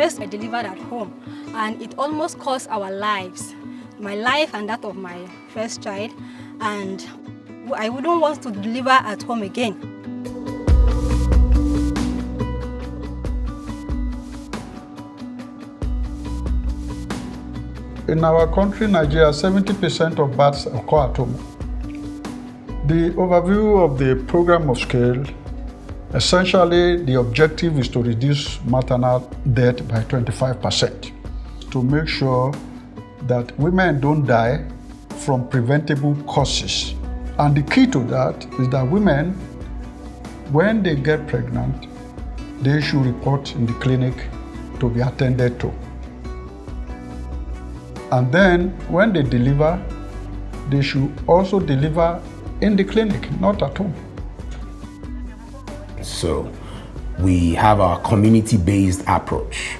first I delivered at home, and it almost cost our lives, my life and that of my first child, and I wouldn't want to deliver at home again. In our country, Nigeria, 70% of births occur at home. The overview of the program of scale, essentially the objective is to reduce maternal death by 25%, to make sure that women don't die from preventable causes. And the key to that is that women, when they get pregnant, they should report in the clinic to be attended to. And then when they deliver, they should also deliver in the clinic, not at home. So we have our community-based approach.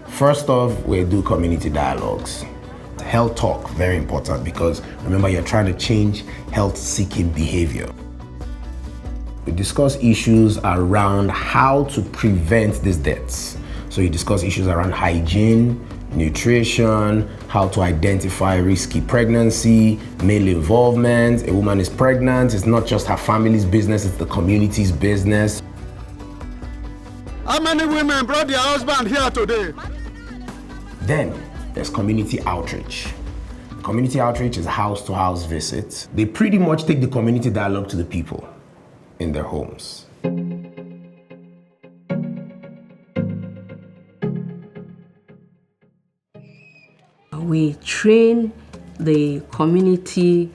First off, we do community dialogues. Health talk, very important, because remember, you're trying to change health-seeking behavior. We discuss issues around how to prevent these deaths. So you discuss issues around hygiene, nutrition, how to identify risky pregnancy, male involvement. A woman is pregnant, it's not just her family's business, it's the community's business. How many women brought their husband here today? Then there's community outreach. Community outreach is house-to-house visits. They pretty much take the community dialogue to the people in their homes. We train the community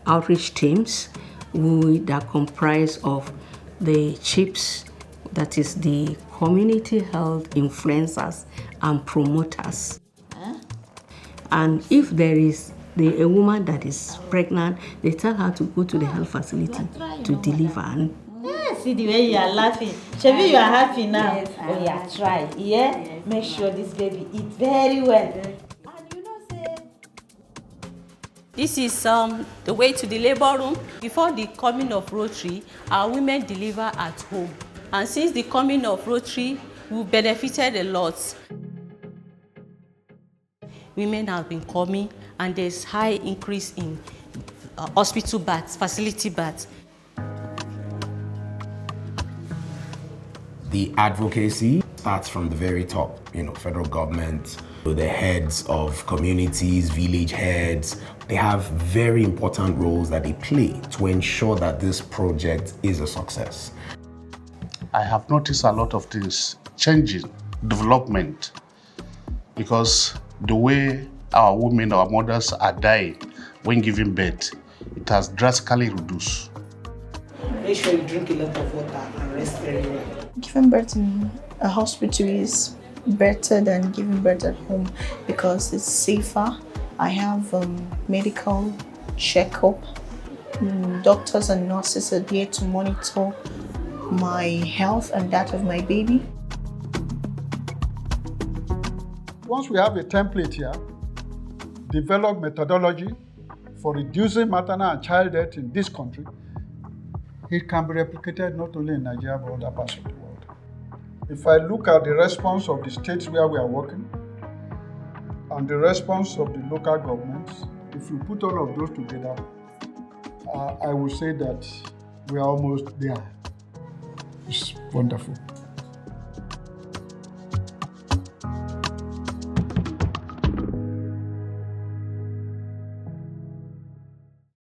outreach teams that comprise of the CHIPs, that is the community health influencers and promoters. And if there is a woman that is pregnant, they tell her to go to the health facility to deliver. See the way you are laughing. Shebi, you are happy now. Yes, oh yeah, try. Yeah? Yes, make sure this baby eats very well. This is the way to the labor room. Before the coming of Rotary, our women deliver at home. And since the coming of Rotary, we benefited a lot. Women have been coming, and there's high increase in hospital births, facility births. The advocacy starts from the very top, federal government, the heads of communities, village heads. They have very important roles that they play to ensure that this project is a success. I have noticed a lot of things changing, development, because the way our women, our mothers are dying when giving birth, it has drastically reduced. Make sure you drink a lot of water and rest very well. Giving birth in a hospital is better than giving birth at home because it's safer. I have medical checkup. Doctors and nurses are there to monitor my health and that of my baby. Once we have a template here, develop methodology for reducing maternal and child death in this country, it can be replicated not only in Nigeria but other parts of the world. If I look at the response of the states where we are working and the response of the local governments, if you put all of those together, I would say that we are almost there. It's wonderful.